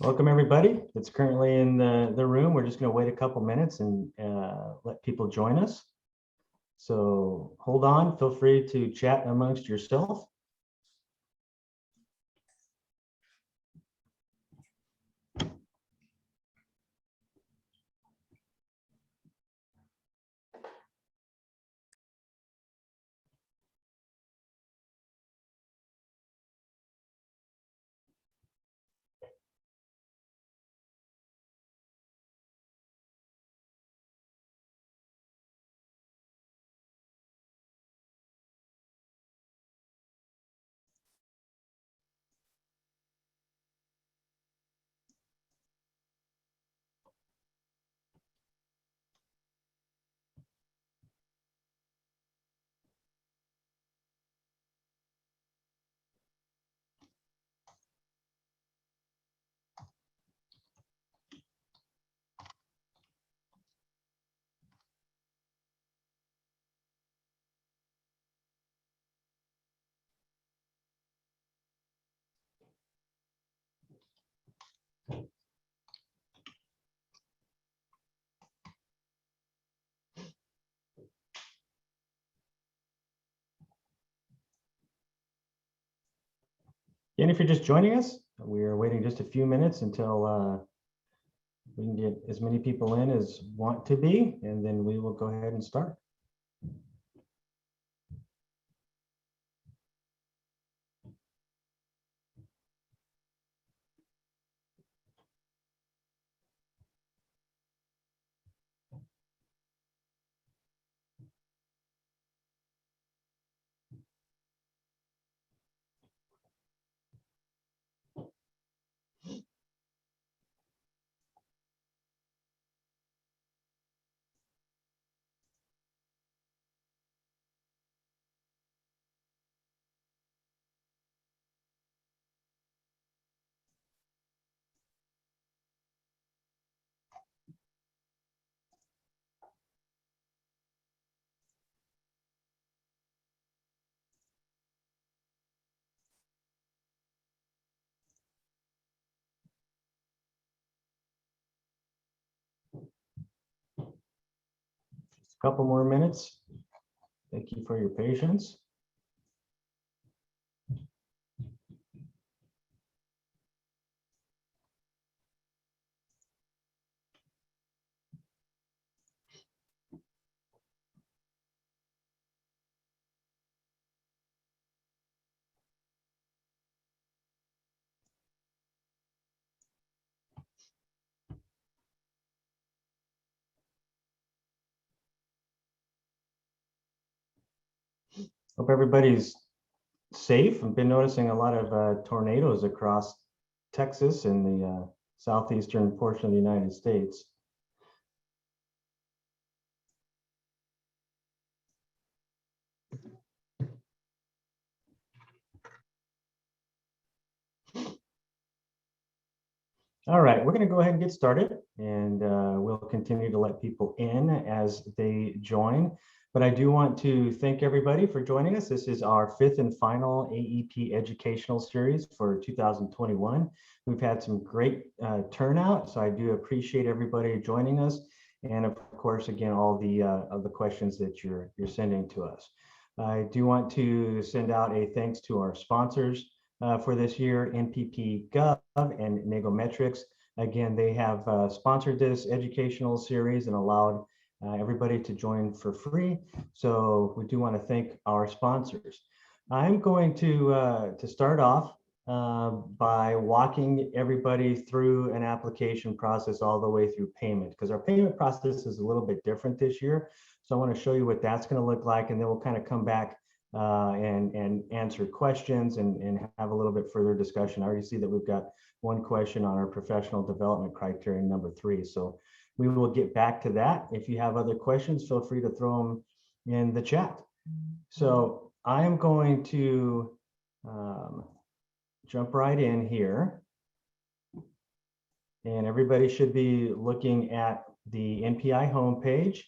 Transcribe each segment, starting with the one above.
Welcome everybody that's currently in the room. We're just going to wait a couple minutes and let people join us. So hold on, feel free to chat amongst yourself. And if you're just joining us, we are waiting just a few minutes until we can get as many people in as want to be, and then we will go ahead and start. Just a couple more minutes. Thank you for your patience. Hope everybody's safe. I've been noticing a lot of tornadoes across Texas and the southeastern portion of the United States. All right, we're going to go ahead and get started, and we'll continue to let people in as they join. But I do want to thank everybody for joining us. This is our fifth and final AEP Educational Series for 2021. We've had some great turnout, so I do appreciate everybody joining us. And of course, again, all the questions that you're sending to us. I do want to send out a thanks to our sponsors for this year, NPP Gov and Nagometrics. Again, they have sponsored this educational series and allowed everybody to join for free. So we do want to thank our sponsors. I'm going to start off by walking everybody through an application process all the way through payment, because our payment process is a little bit different this year. So I want to show you what that's going to look like, and then we'll kind of come back and answer questions and have a little bit further discussion. I already see that we've got one question on our professional development criterion number 3. So we will get back to that. If you have other questions, feel free to throw them in the chat. So I am going to jump right in here. And everybody should be looking at the NPI homepage.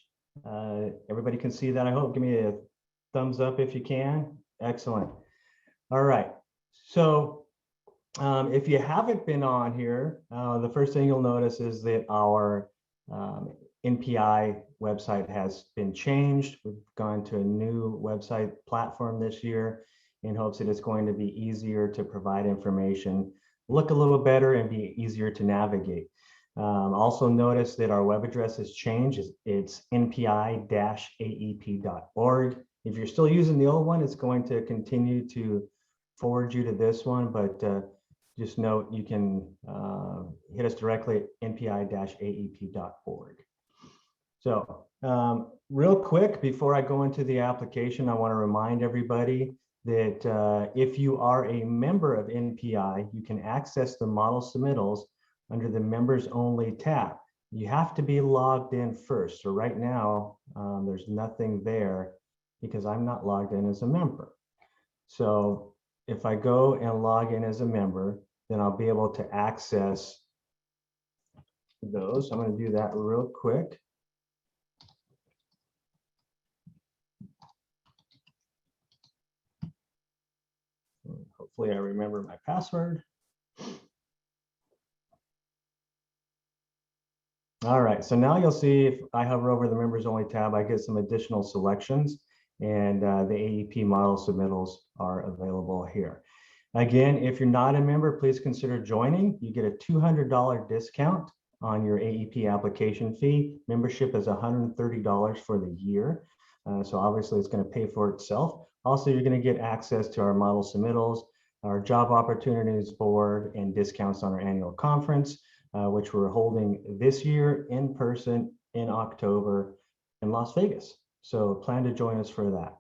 Everybody can see that, I hope. Give me a thumbs up if you can. Excellent. All right. So If you haven't been on here, the first thing you'll notice is that our NPI website has been changed. We've gone to a new website platform this year in hopes that it's going to be easier to provide information, look a little better, and be easier to navigate. Also notice that our web address has changed. It's npi-aep.org. If you're still using the old one, it's going to continue to forward you to this one, but just note you can hit us directly at npi-aep.org. So real quick, before I go into the application, I want to remind everybody that if you are a member of NPI, you can access the model submittals under the members only tab. You have to be logged in first. So right now, there's nothing there because I'm not logged in as a member. So if I go and log in as a member, then I'll be able to access those. I'm going to do that real quick. Hopefully I remember my password. All right, so now you'll see if I hover over the members only tab, I get some additional selections, and the AEP model submittals are available here. Again, if you're not a member, please consider joining. You get a $200 discount on your AEP application fee. Membership is $130 for the year. So obviously it's going to pay for itself. Also, you're going to get access to our model submittals, our job opportunities board, and discounts on our annual conference, which we're holding this year in person in October in Las Vegas. So plan to join us for that.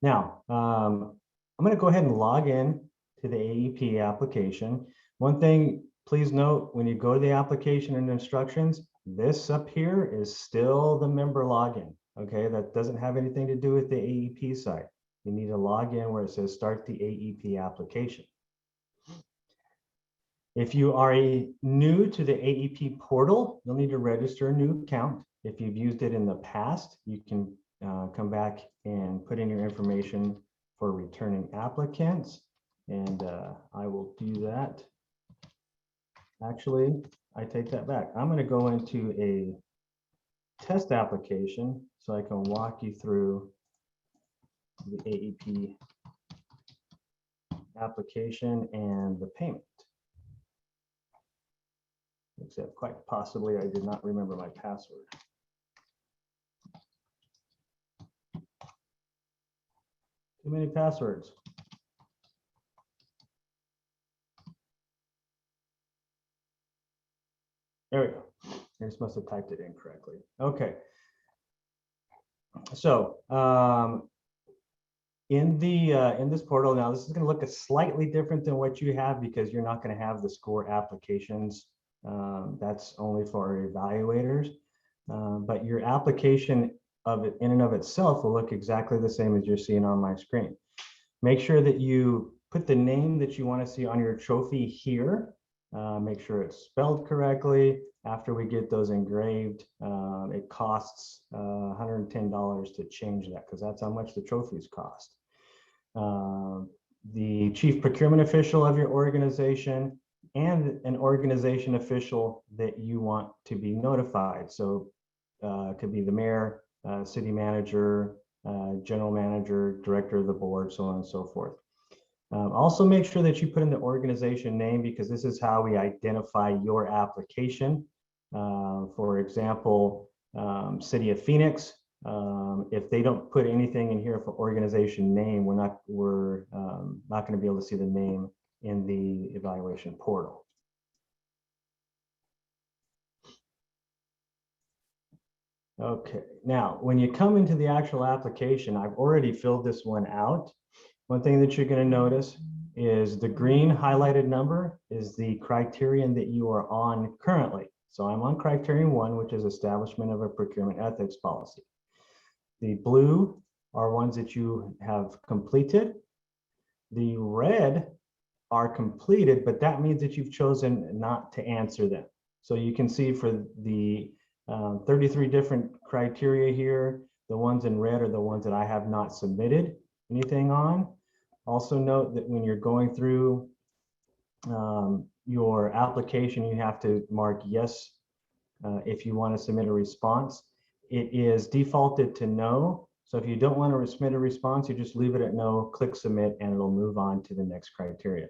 Now, I'm going to go ahead and log in to the AEP application. One thing, please note, when you go to the application and instructions, this up here is still the member login. Okay, that doesn't have anything to do with the AEP site. You need to log in where it says start the AEP application. If you are new to the AEP portal, you'll need to register a new account. If you've used it in the past, you can come back and put in your information for returning applicants. And I will do that. Actually, I take that back. I'm going to go into a test application so I can walk you through the AEP application and the payment. Except quite possibly I did not remember my password. Too many passwords. There we go. I just must have typed it incorrectly. Okay. So in this portal now, this is going to look slightly different than what you have because you're not going to have the score applications. That's only for evaluators. But your application of it in and of itself will look exactly the same as you're seeing on my screen. Make sure that you put the name that you want to see on your trophy here. Make sure it's spelled correctly. After we get those engraved, it costs $110 to change that because that's how much the trophies cost. The chief procurement official of your organization and an organization official that you want to be notified. So it could be the mayor, city manager, general manager, director of the board, so on and so forth. Also make sure that you put in the organization name because this is how we identify your application. For example, City of Phoenix, if they don't put anything in here for organization name, we're not going to be able to see the name in the evaluation portal. Okay, now when you come into the actual application, I've already filled this one out. One thing that you're going to notice is the green highlighted number is the criterion that you are on currently. So I'm on criterion 1, which is establishment of a procurement ethics policy. The blue are ones that you have completed. The red are completed, but that means that you've chosen not to answer them. So you can see for the 33 different criteria here, the ones in red are the ones that I have not submitted anything on. Also note that when you're going through your application, you have to mark yes if you want to submit a response. It is defaulted to no. So if you don't want to submit a response, you just leave it at no, click submit, and it'll move on to the next criteria.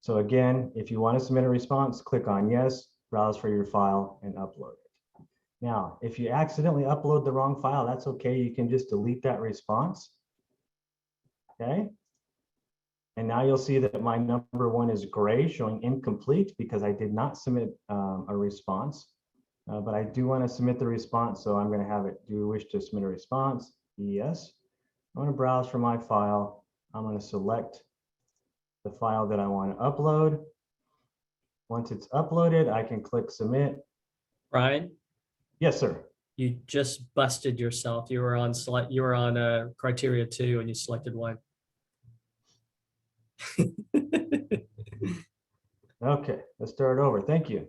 So again, if you want to submit a response, click on yes, browse for your file, and upload it. Now, if you accidentally upload the wrong file, that's okay. You can just delete that response. Okay. And now you'll see that my number one is gray, showing incomplete because I did not submit a response. But I do want to submit the response, so I'm going to have it, do you wish to submit a response? Yes. I'm going to browse for my file. I'm going to select the file that I want to upload. Once it's uploaded, I can click submit. Brian, Yes, sir. you just busted yourself. You were on criteria 2 and you selected 1. Okay, let's start over. Thank you.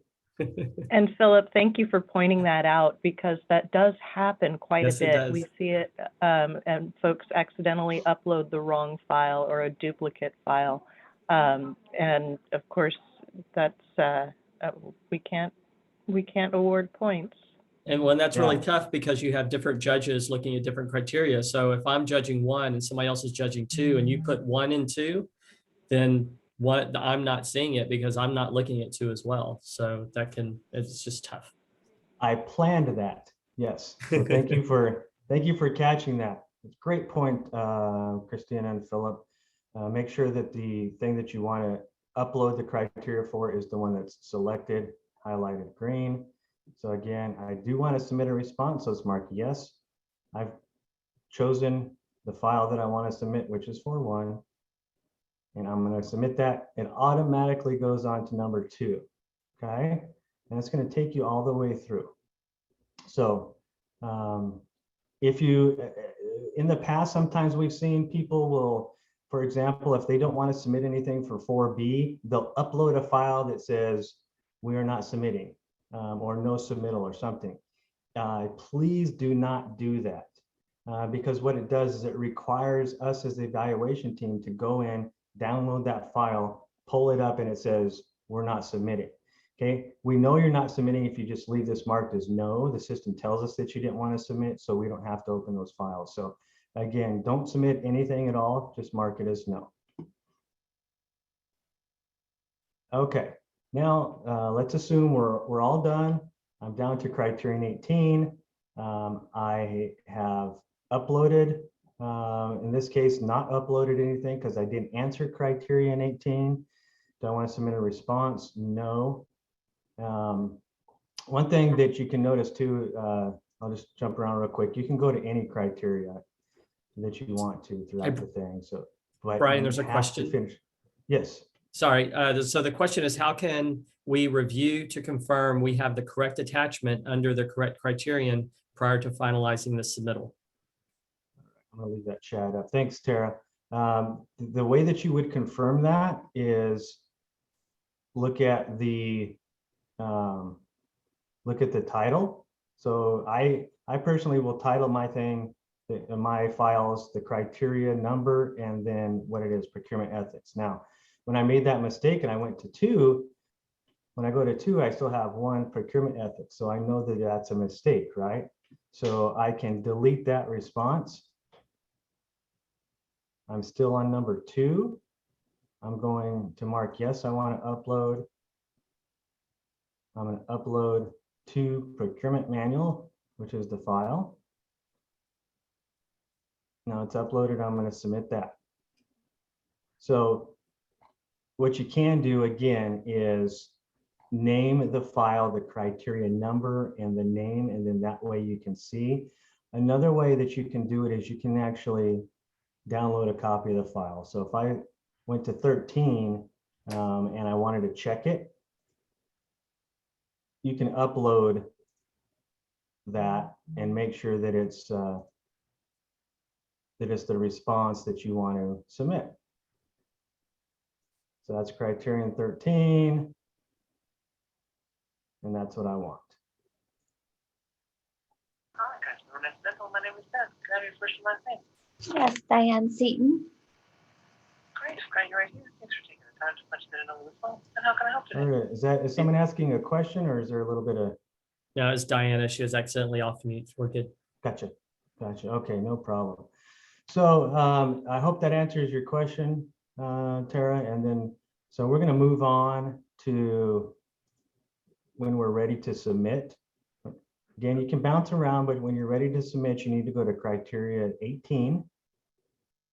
And Philip, thank you for pointing that out, because that does happen quite Yes, a it bit. does. We see it, and folks accidentally upload the wrong file or a duplicate file. And of course, that's we can't award points. And when that's really Yeah. tough, because you have different judges looking at different criteria. So if I'm judging 1 and somebody else is judging 2, and you put 1 and 2, then I'm not seeing it because I'm not looking at 2 as well. So it's just tough. I planned that. Yes. So thank you for catching that. It's a great point, Christina and Philip. Make sure that the thing that you want to upload the criteria for is the one that's selected, highlighted green. So again, I do want to submit a response, so it's marked yes. I've chosen the file that I want to submit, which is 4.1, and I'm going to submit that. It automatically goes on to number 2, okay? And it's going to take you all the way through. So if you, in the past, sometimes we've seen people will, for example, if they don't want to submit anything for 4B, they'll upload a file that says, we are not submitting, or no submittal or something. Please do not do that, because what it does is it requires us as the evaluation team to go in, download that file, pull it up, and it says, we're not submitting. Okay, we know you're not submitting if you just leave this marked as no. The system tells us that you didn't want to submit, so we don't have to open those files. So again, don't submit anything at all, just mark it as no. Okay, now let's assume we're all done. I'm down to Criterion 18. I have uploaded, in this case, not uploaded anything because I didn't answer Criterion 18. Do I want to submit a response? No. One thing that you can notice too, I'll just jump around real quick. You can go to any criteria that you want to throughout the thing. So, but Brian, there's a question. Finish. Yes. Sorry. So the question is, how can we review to confirm we have the correct attachment under the correct criterion prior to finalizing the submittal? I'm going to leave that chat up. Thanks, Tara. The way that you would confirm that is look at the title. So I personally will title my thing, my files, the criteria number, and then what it is, procurement ethics. Now, when I made that mistake and I went to 2, when I go to 2, I still have 1 procurement ethics. So I know that that's a mistake, right? So I can delete that response. I'm still on number 2. I'm going to mark yes, I want to upload. I'm going to upload to procurement manual, which is the file. Now it's uploaded, I'm going to submit that. So what you can do again is name the file, the criteria number and the name, and then that way you can see. Another way that you can do it is you can actually download a copy of the file. So if I went to 13 and I wanted to check it, you can upload that and make sure that it's the response that you want to submit. So that's Criterion 13, and that's what I want. Hi, customer Submittal. My name is Beth. Can I have your first and last name? Yes, Diane Seaton. Great. I've got you right here. Thanks for taking the trying to punch that in over the phone. And how can I help All today? right, is someone asking a question, or is there a little bit of, No, it's Diana. She was accidentally off mute. We're good. gotcha, okay, no problem. So I hope that answers your question, Tara, and then, so we're gonna move on to when we're ready to submit. Again, you can bounce around, but when you're ready to submit, you need to go to criteria 18.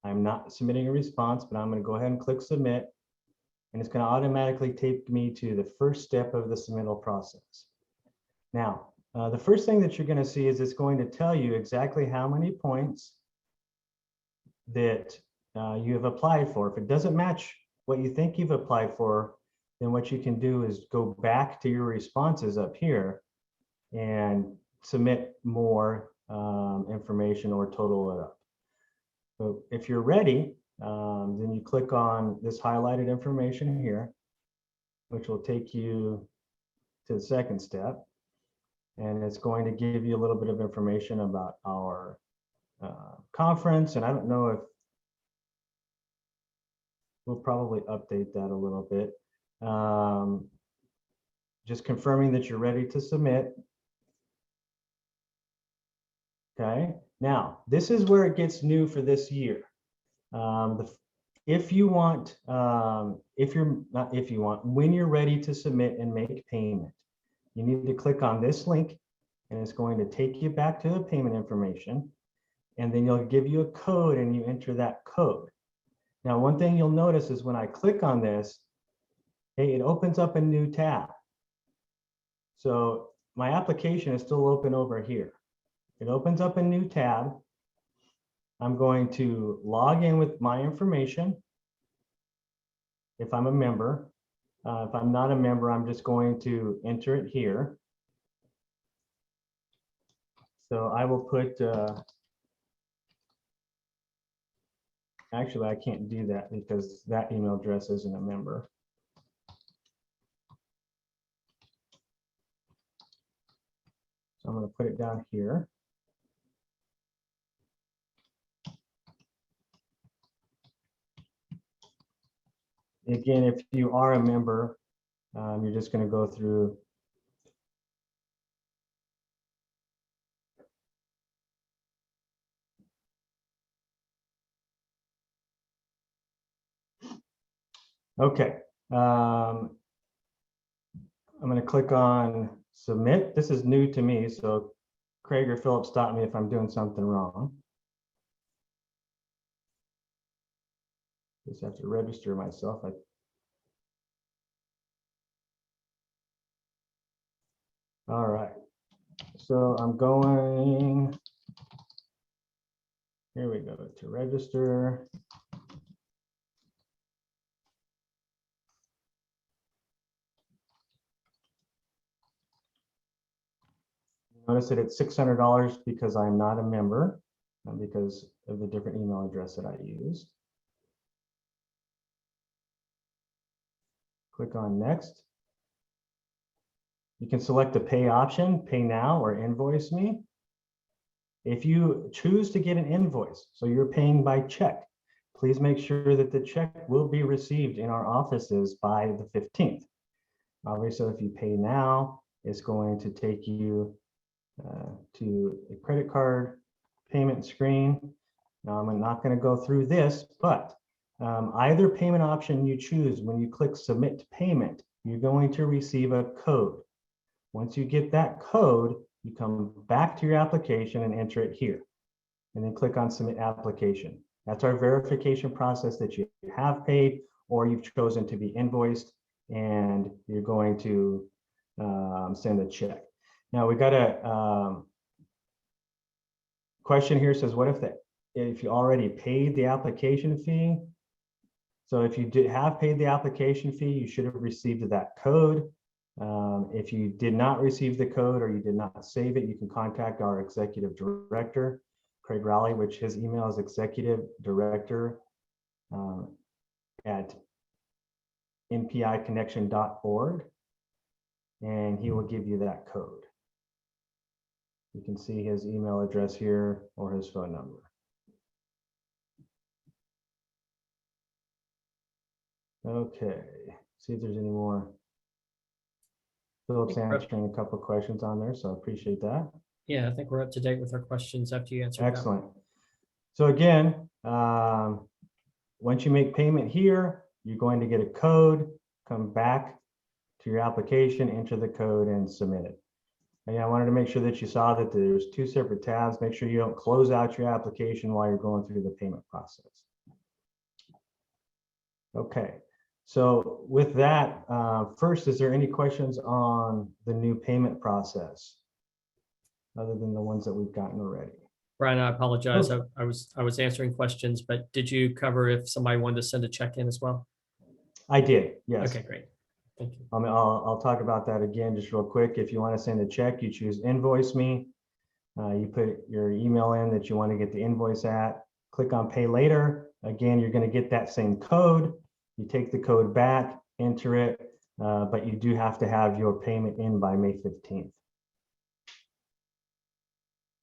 I'm not submitting a response, but I'm going to go ahead and click submit. And it's going to automatically take me to the first step of the submittal process. Now, the first thing that you're going to see is it's going to tell you exactly how many points that you have applied for. If it doesn't match what you think you've applied for, then what you can do is go back to your responses up here and submit more information or total it up. So if you're ready, then you click on this highlighted information here, which will take you to the second step. And it's going to give you a little bit of information about our conference. And I don't know if we'll probably update that a little bit. Just confirming that you're ready to submit. Okay, now this is where it gets new for this year. If you want, when you're ready to submit and make payment, you need to click on this link, and it's going to take you back to the payment information, and then you'll give you a code and you enter that code. Now, one thing you'll notice is when I click on this, hey, it opens up a new tab. So my application is still open over here. It opens up a new tab. I'm going to log in with my information if I'm a member. If I'm not a member, I'm just going to enter it here. So I will put, actually, I can't do that because that email address isn't a member. So I'm going to put it down here. Again, if you are a member, you're just going to go through okay. I'm going to click on submit. This is new to me, so Craig or Philip, stop me if I'm doing something wrong. Just have to register myself. All right, so I'm going, here we go, to register. Notice that it's $600 because I'm not a member, because of the different email address that I used. Click on next. You can select the pay option, pay now or invoice me. If you choose to get an invoice, so you're paying by check, please make sure that the check will be received in our offices by the 15th. Obviously, if you pay now, it's going to take you to a credit card payment screen. Now, I'm not going to go through this, but either payment option you choose, when you click submit payment, you're going to receive a code. Once you get that code, you come back to your application and enter it here, and then click on submit application. That's our verification process that you have paid or you've chosen to be invoiced, and you're going to send a check. Now we got a question here, says, what if you already paid the application fee? So if you did have paid the application fee, you should have received that code. If you did not receive the code or you did not save it, you can contact our executive director, Craig Rowley, which his email is executive-director at npiconnection.org, and he will give you that code. You can see his email address here or his phone number. Okay, see if there's any more. Philip's answering a couple of questions on there, so I appreciate that. Yeah, I think we're up to date with our questions after you answered that. Excellent. So again, once you make payment here, you're going to get a code, come back to your application, enter the code and submit it. And I wanted to make sure that you saw that there's two separate tabs. Make sure you don't close out your application while you're going through the payment process. Okay, so with that, first, is there any questions on the new payment process other than the ones that we've gotten already? Brian, I apologize. Oh. I was answering questions, but did you cover if somebody wanted to send a check in as well? I did, yes. Okay, great. Thank you. I'll talk about that again just real quick. If you want to send a check, you choose invoice me. You put your email in that you want to get the invoice at. Click on pay later. Again, you're going to get that same code. You take the code back, enter it, but you do have to have your payment in by May 15th.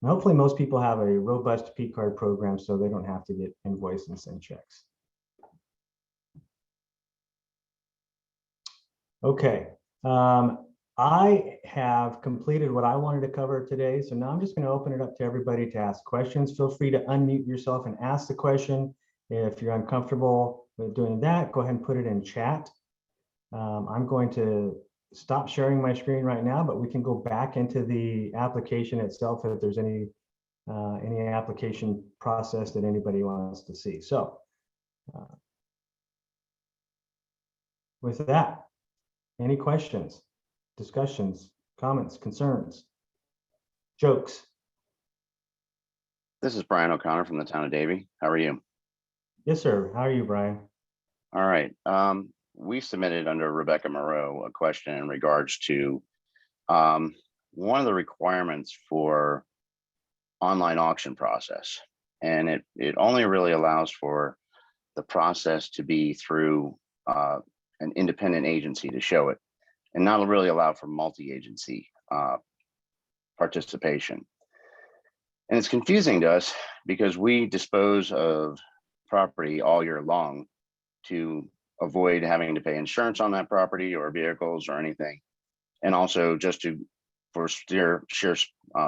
And hopefully most people have a robust P card program so they don't have to get invoiced and send checks. Okay, I have completed what I wanted to cover today. So now I'm just going to open it up to everybody to ask questions. Feel free to unmute yourself and ask the question. If you're uncomfortable with doing that, go ahead and put it in chat. I'm going to stop sharing my screen right now, but we can go back into the application itself if there's any application process that anybody wants to see. So with that, any questions, discussions, comments, concerns, jokes? This is Brian O'Connor from the town of Davie. How are you? Yes, sir. How are you, Brian? All right. We submitted under Rebecca Moreau a question in regards to one of the requirements for online auction process. And it only really allows for the process to be through an independent agency to show it, and not really allow for multi-agency participation. And it's confusing to us because we dispose of property all year long to avoid having to pay insurance on that property or vehicles or anything, and also just for sheer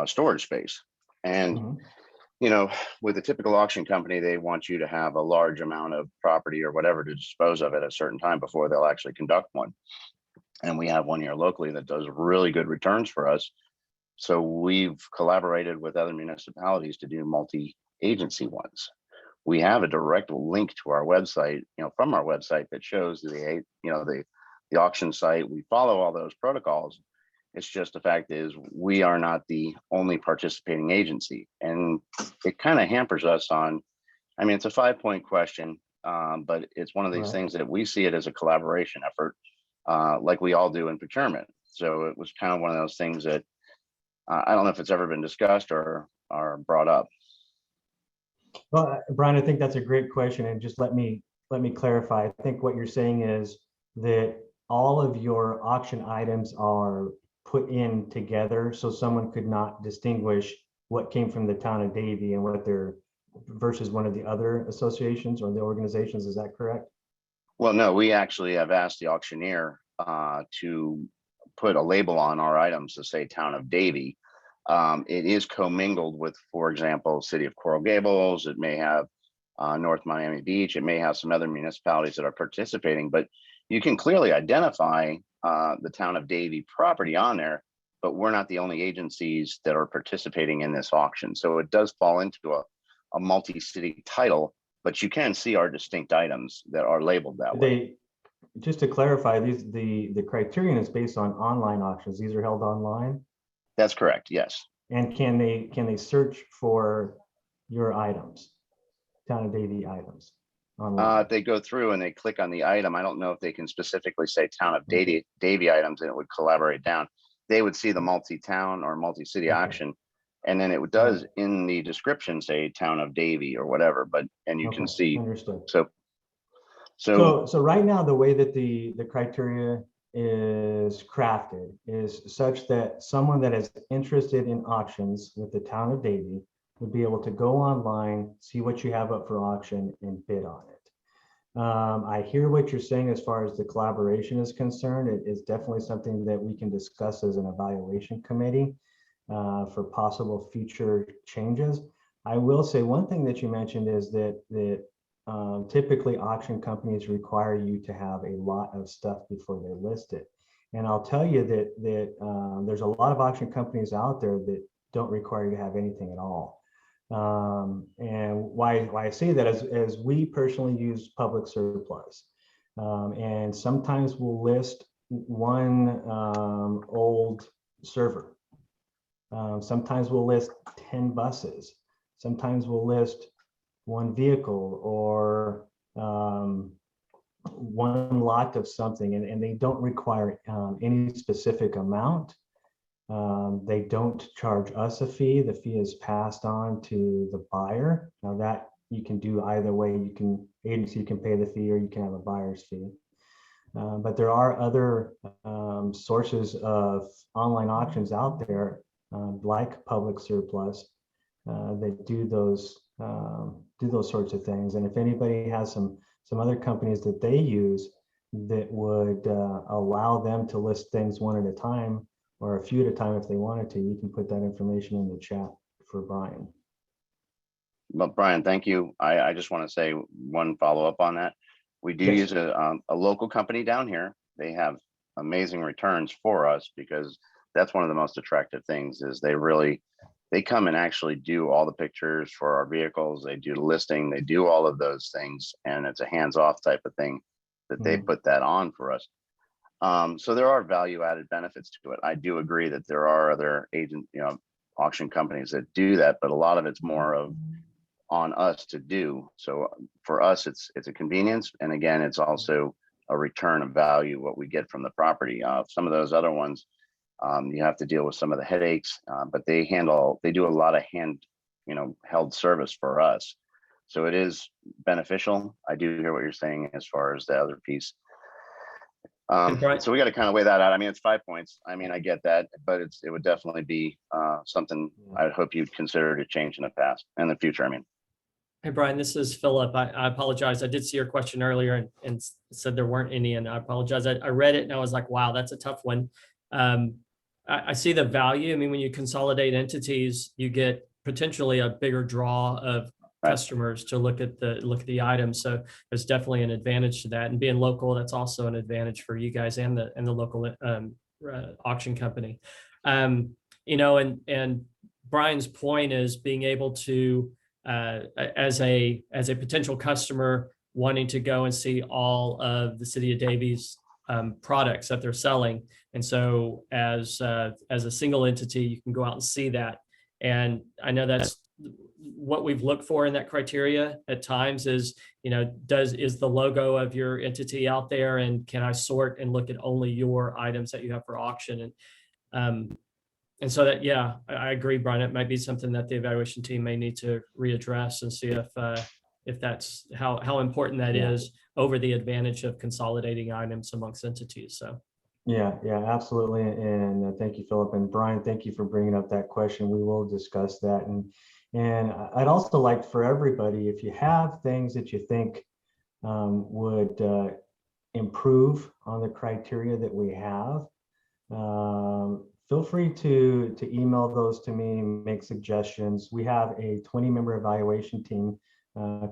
storage space. And you know, with a typical auction company, they want you to have a large amount of property or whatever to dispose of at a certain time before they'll actually conduct one. And we have one here locally that does really good returns for us. So we've collaborated with other municipalities to do multi-agency ones. We have a direct link to our website, you know, from our website that shows the auction site. We follow all those protocols. It's just the fact is we are not the only participating agency, and it kind of hampers us on, I mean, it's a 5-point question, but it's one of these things that we see it as a collaboration effort, like we all do in procurement. So it was kind of one of those things that I don't know if it's ever been discussed or brought up. Well, Brian, I think that's a great question, and just let me clarify. I think what you're saying is that all of your auction items are put in together, so someone could not distinguish what came from the town of Davie and what they're versus one of the other associations or the organizations. Is that correct? Well, no, we actually have asked the auctioneer to put a label on our items to say town of Davie. It is commingled with, for example, City of Coral Gables. It may have North Miami Beach. It may have some other municipalities that are participating, but you can clearly identify the town of Davie property on there, but we're not the only agencies that are participating in this auction. So it does fall into a multi-city title, but you can see our distinct items that are labeled that way. Just to clarify, the criterion is based on online auctions. These are held online? That's correct, yes. And can they search for your items, town of Davie items? If they go through and they click on the item, I don't know if they can specifically say town of Davie items and it would collaborate down. They would see the multi-town or multi-city auction, and then it does in the description say town of Davie or whatever, and you can see. Understood. So right now, the way that the criteria is crafted is such that someone that is interested in auctions with the town of Davie would be able to go online, see what you have up for auction and bid on it. I hear what you're saying as far as the collaboration is concerned. It is definitely something that we can discuss as an evaluation committee for possible future changes. I will say one thing that you mentioned is that typically auction companies require you to have a lot of stuff before they list it. And I'll tell you that there's a lot of auction companies out there that don't require you to have anything at all. And why I say that is, as we personally use public surplus. And sometimes we'll list one old server. Sometimes we'll list 10 buses. Sometimes we'll list one vehicle or one lot of something, and they don't require any specific amount. They don't charge us a fee. The fee is passed on to the buyer. Now that you can do either way. You can agency can pay the fee, or you can have a buyer's fee. But there are other sources of online auctions out there, like public surplus, that do those sorts of things. And if anybody has some other companies that they use that would allow them to list things one at a time or a few at a time if they wanted to, you can put that information in the chat for Brian. Well, Brian, thank you. I just want to say one follow-up on that. We do use a local company down here. They have amazing returns for us, because that's one of the most attractive things is they come and actually do all the pictures for our vehicles. They do the listing, they do all of those things, and it's a hands-off type of thing that they put that on for us. So there are value-added benefits to it. I do agree that there are other auction companies that do that, but a lot of it's more of on us to do. So for us, it's a convenience, and again, it's also a return of value what we get from the property. Some of those other ones, you have to deal with some of the headaches, but they do a lot of held service for us. So it is beneficial. I do hear what you're saying as far as the other piece. So we got to kind of weigh that out. I mean, it's 5 points. I mean, I get that, but it would definitely be something I would hope you'd consider to change in the future. I mean. Hey, Brian, this is Philip. I apologize. I did see your question earlier and said there weren't any, and I apologize. I read it and I was like, wow, that's a tough one. I see the value. I mean, when you consolidate entities, you get potentially a bigger draw of customers to look at the items. So there's definitely an advantage to that. And being local, that's also an advantage for you guys and the local auction company. And Brian's point is being able to, as a potential customer wanting to go and see all of the City of Davies products that they're selling. And so as a single entity, you can go out and see that. And I know that's what we've looked for in that criteria at times is, is the logo of your entity out there, and can I sort and look at only your items that you have for auction? And so that, yeah, I agree, Brian, it might be something that the evaluation team may need to readdress and see if that's how important that is over the advantage of consolidating items amongst entities. So. Yeah, absolutely. And thank you, Philip. And Brian, thank you for bringing up that question. We will discuss that. And I'd also like for everybody, if you have things that you think would improve on the criteria that we have, feel free to email those to me, make suggestions. We have a 20-member evaluation team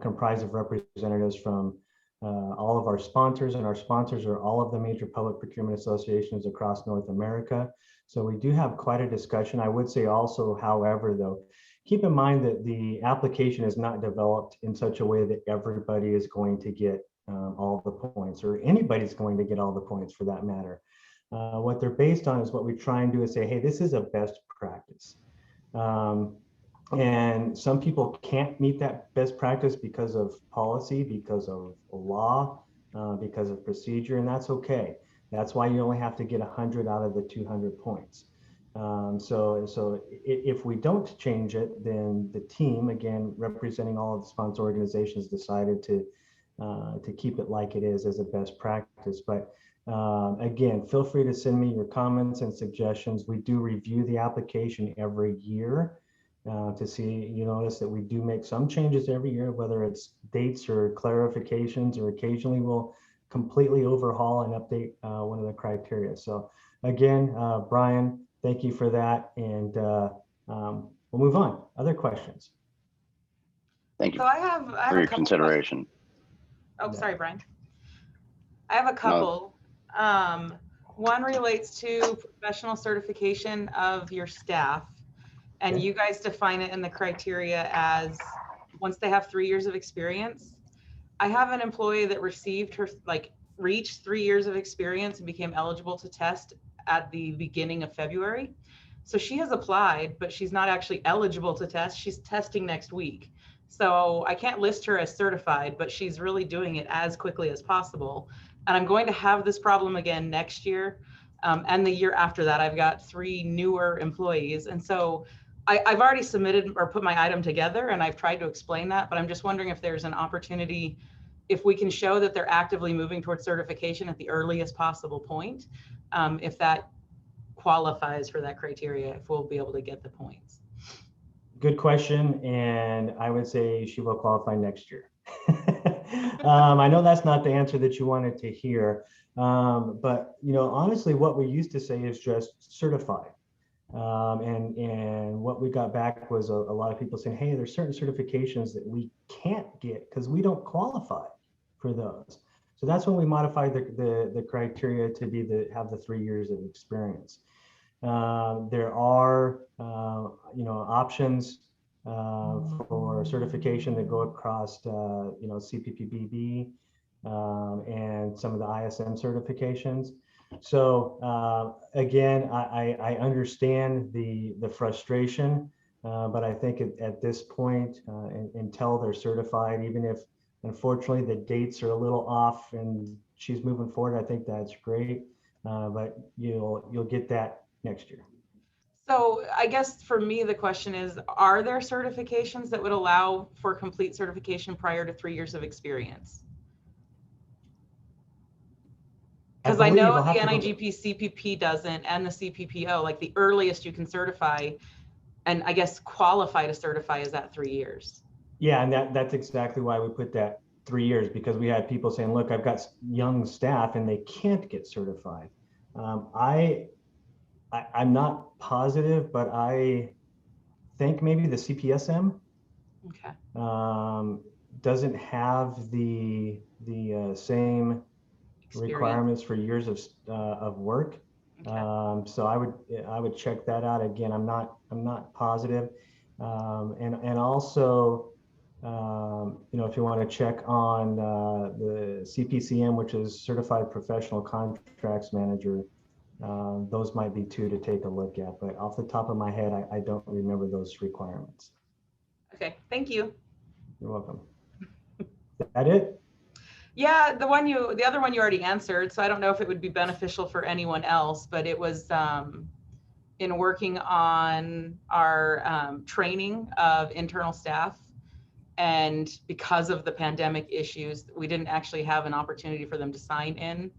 comprised of representatives from all of our sponsors, and our sponsors are all of the major public procurement associations across North America. So we do have quite a discussion. I would say also, however, though, keep in mind that the application is not developed in such a way that everybody is going to get all the points, or anybody's going to get all the points for that matter. What they're based on is what we try and do is say, hey, this is a best practice. And some people can't meet that best practice because of policy, because of law, because of procedure, and that's okay. That's why you only have to get 100 out of the 200 points. So if we don't change it, then the team, again, representing all of the sponsor organizations, decided to keep it like it is as a best practice. But again, feel free to send me your comments and suggestions. We do review the application every year. to see, you notice that we do make some changes every year, whether it's dates or clarifications, or occasionally we'll completely overhaul and update one of the criteria. So again, Brian, thank you for that. And we'll move on. Other questions? Thank you So I have for a your couple consideration. Oh, Yeah. sorry, Brian. I have a couple. One relates to professional certification of your staff. And Okay. you guys define it in the criteria as once they have 3 years of experience. I have an employee that received her, reached 3 years of experience and became eligible to test at the beginning of February. So she has applied, but she's not actually eligible to test. She's testing next week. So I can't list her as certified, but she's really doing it as quickly as possible. And I'm going to have this problem again next year. And the year after that, I've got 3 newer employees. And so I've already submitted or put my item together, and I've tried to explain that, but I'm just wondering if there's an opportunity, if we can show that they're actively moving towards certification at the earliest possible point, if that qualifies for that criteria, if we'll be able to get the points. Good question, and I would say she will qualify next year. I know that's not the answer that you wanted to hear, but honestly, what we used to say is just certified. And what we got back was a lot of people saying, hey, there's certain certifications that we can't get because we don't qualify for those. So that's when we modified the criteria to be have the 3 years of experience. There are options for certification that go across CPPBB and some of the ISM certifications. So again, I understand the frustration, but I think at this point, until they're certified, even if unfortunately the dates are a little off and she's moving forward, I think that's great. But you'll get that next year. So I guess for me, the question is, are there certifications that would allow for complete certification prior to 3 years of experience? Because I know the NIGP CPP doesn't, and the CPPO, like the earliest you can certify and I guess qualify to certify is at 3 years. Yeah, and that's exactly why we put that 3 years, because we had people saying, look, I've got young staff and they can't get certified. I'm not positive, but I think maybe the CPSM doesn't have the same requirements for years of work. So I would check that out again. I'm not positive. And also, if you want to check on the CPCM, which is Certified Professional Contracts Manager, those might be 2 to take a look at, but off the top of my head, I don't remember those requirements. Okay, thank you. You're welcome. Is that it? Yeah, the other one you already answered, so I don't know if it would be beneficial for anyone else, but it was in working on our training of internal staff. And because of the pandemic issues, we didn't actually have an opportunity for them to sign in.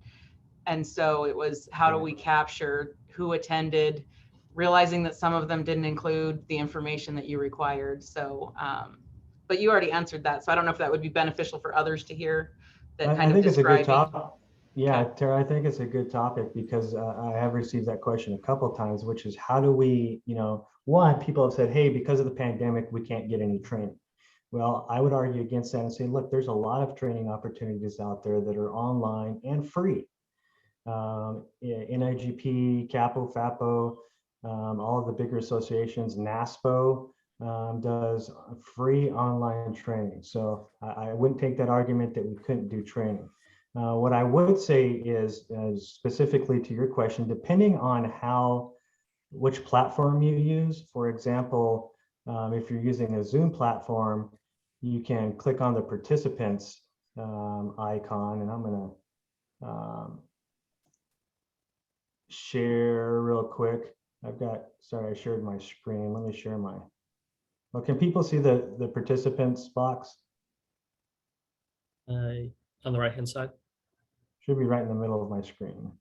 And so it was, how do we capture who attended, realizing that some of them didn't include the information that you required. So, but you already answered that. So I don't know if that would be beneficial for others to hear. I think it's a good topic. Yeah, okay. Tara, I think it's a good topic because I have received that question a couple of times, which is how do we, one, people have said, hey, because of the pandemic, we can't get any training. Well, I would argue against that and say, look, there's a lot of training opportunities out there that are online and free. NIGP, CAPO, FAPO, all of the bigger associations, NASPO does free online training. So I wouldn't take that argument that we couldn't do training. What I would say is specifically to your question, depending on which platform you use, for example, if you're using a Zoom platform, you can click on the participants icon, and I'm going to share real quick. Sorry, I shared my screen. Let me share well, can people see the participants box? On the right-hand side. Should be right in the middle of my screen.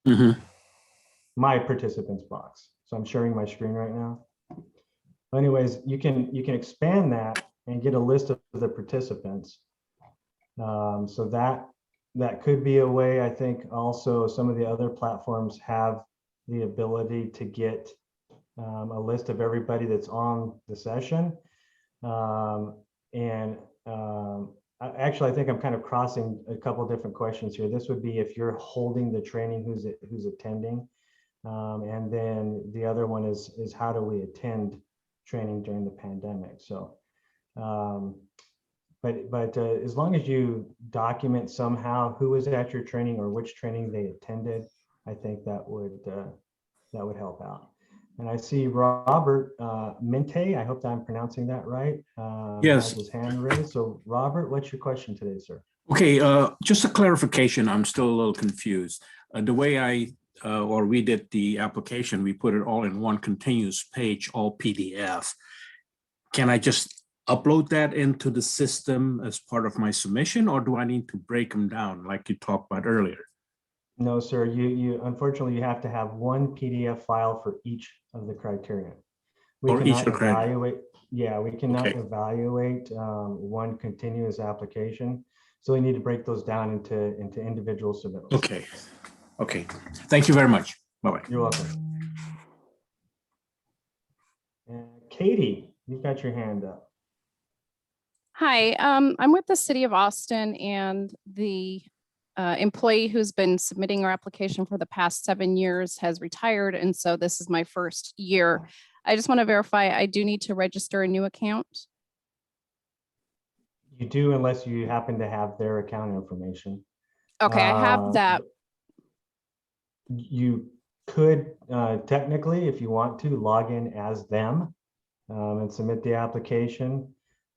Mm-hmm. My participants box. So I'm sharing my screen right now. anyways, you can expand that and get a list of the participants. So that could be a way. I think also some of the other platforms have the ability to get a list of everybody that's on the session. Actually, I think I'm kind of crossing a couple different questions here. This would be if you're holding the training, who's attending. And then the other one is how do we attend training during the pandemic? So, but as long as you document somehow who was at your training or which training they attended, I think that would help out. And I see Robert Mente, I hope that I'm pronouncing that right. Yes. Has his hand raised. So Robert, what's your question today, sir? Okay, just a clarification. I'm still a little confused. The way we did the application, we put it all in one continuous page, all PDF. Can I just upload that into the system as part of my submission, or do I need to break them down like you talked about earlier? No, sir. You unfortunately you have to have one PDF file for each of the criteria. We cannot evaluate. Yeah, we cannot evaluate one continuous application. So we need to break those down into individual submittals. Okay. Okay. Thank you very much. Bye-bye. You're welcome. And Katie, you've got your hand up. Hi, I'm with the City of Austin, and the employee who's been submitting our application for the past 7 years has retired, and so this is my first year. I just want to verify I do need to register a new account. You do, unless you happen to have their account information. Okay, I have that. You could technically, if you want to, log in as them and submit the application.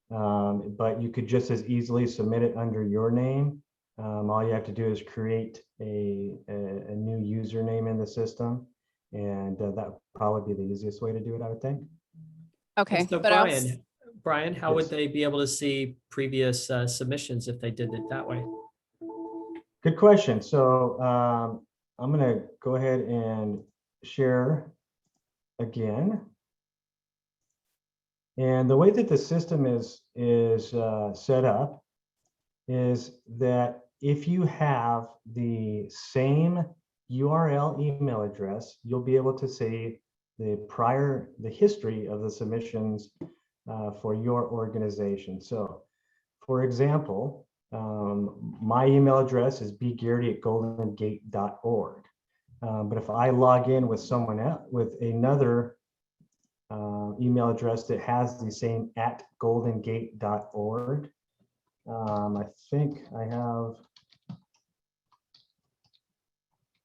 But you could just as easily submit it under your name. All you have to do is create a new username in the system, and that would probably be the easiest way to do it, I would think. Okay, So but Brian, how would they be able to see previous submissions if they did it that way? Good question. So I'm going to go ahead and share again. And the way that the system is set up is that if you have the same URL email address, you'll be able to see the history of the submissions for your organization. So for example, my email address is bgarrity@goldengate.org. But if I log in with someone else, with another email address that has the same @goldengate.org, I think I have,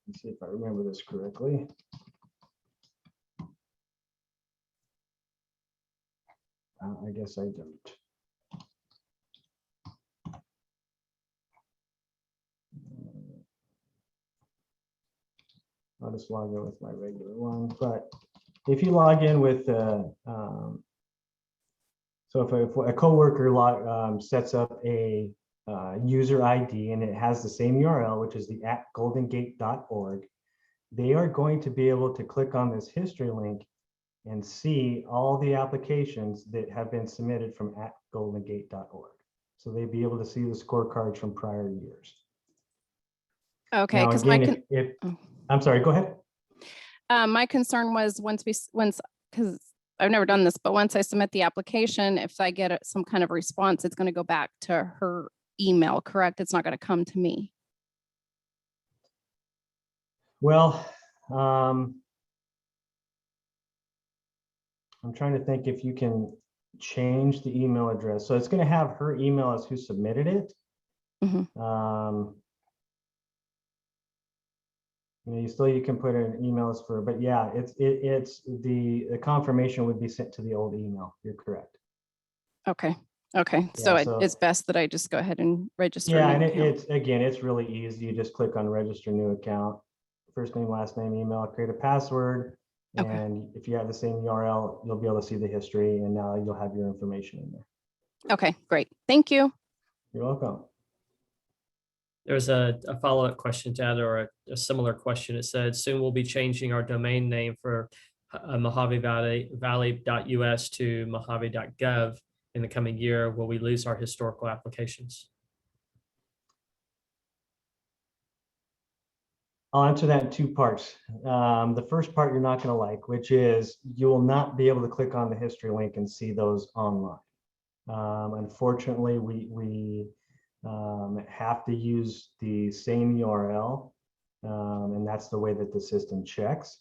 let's see if I remember this correctly. I guess I don't. I'll just log in with my regular one, but if you log in with, so if a coworker sets up a user ID and it has the same URL, which is the @goldengate.org, they are going to be able to click on this history link and see all the applications that have been submitted from @goldengate.org. So they'd be able to see the scorecards from prior years. okay, because I'm sorry, go ahead. my concern was because I've never done this, but once I submit the application, if I get some kind of response, it's going to go back to her email, correct? It's not going to come to me. Well, I'm trying to think if you can change the email address. So it's going to have her email as who submitted it. Mm-hmm. You can put in emails for, but yeah, it's the confirmation would be sent to the old email. You're correct. Okay. Okay. Yeah, So it's best that I just go ahead and register. Yeah, and it's really easy. You just click on register new account, first name, last name, email, create a password. Okay. And if you have the same URL, you'll be able to see the history, and now you'll have your information in there. Okay, great. Thank you. You're welcome. There's a follow-up question to that, or a similar question. It said, soon we'll be changing our domain name for Mojave Valley.us to Mojave.gov in the coming year? Will we lose our historical applications? I'll answer that in two parts. The first part you're not going to like, which is you will not be able to click on the history link and see those online. Unfortunately, we have to use the same URL, and that's the way that the system checks.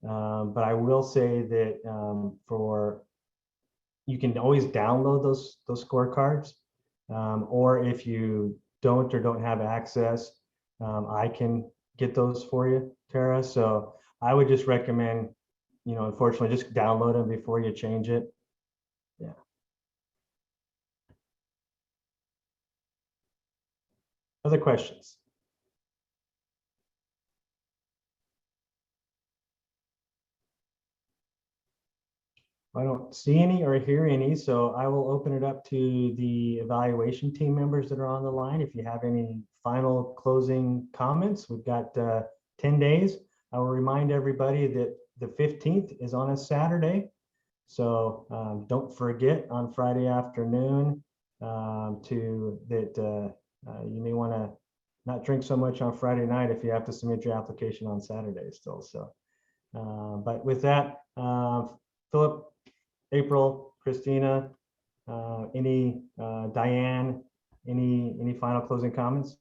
But I will say that you can always download those scorecards, or if you don't have access, I can get those for you, Tara. So I would just recommend, unfortunately, just download them before you change it. Yeah. Other questions? I don't see any or hear any, so I will open it up to the evaluation team members that are on the line. If you have any final closing comments, we've got 10 days. I will remind everybody that the 15th is on a Saturday. So don't forget on Friday afternoon you may want to not drink so much on Friday night if you have to submit your application on Saturday still. So, but with that, Philip, April, Christina, Diane, any final closing comments?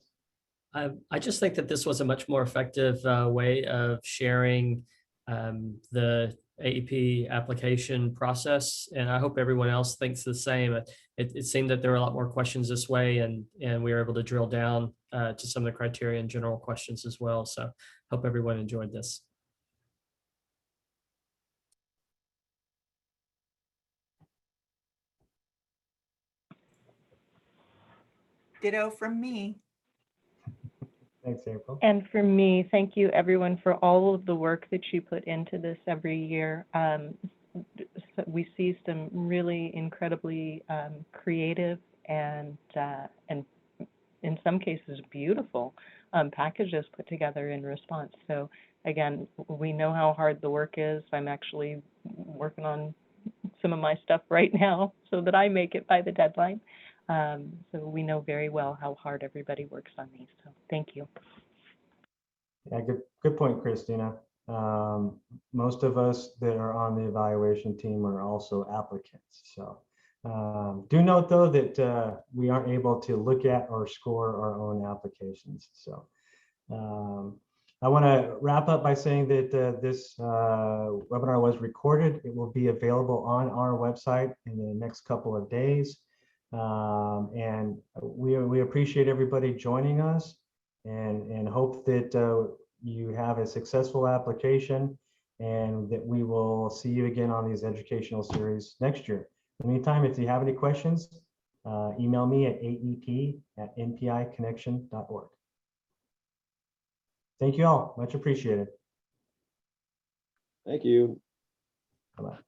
I just think that this was a much more effective way of sharing the AEP application process, and I hope everyone else thinks the same. It seemed that there were a lot more questions this way, and we were able to drill down to some of the criteria and general questions as well. So hope everyone enjoyed this. Ditto from me. Thanks, April. And for me, thank you everyone for all of the work that you put into this every year. We see some really incredibly creative and in some cases beautiful packages put together in response. So again, we know how hard the work is. I'm actually working on some of my stuff right now so that I make it by the deadline. So we know very well how hard everybody works on these. So thank you. Yeah, good point, Christina. Most of us that are on the evaluation team are also applicants. So do note though that we aren't able to look at or score our own applications. So I want to wrap up by saying that this webinar was recorded. It will be available on our website in the next couple of days. And we appreciate everybody joining us and hope that you have a successful application and that we will see you again on these educational series next year. In the meantime, if you have any questions, email me at aep@npiconnection.org. Thank you all, much appreciated. Thank you. Bye-bye.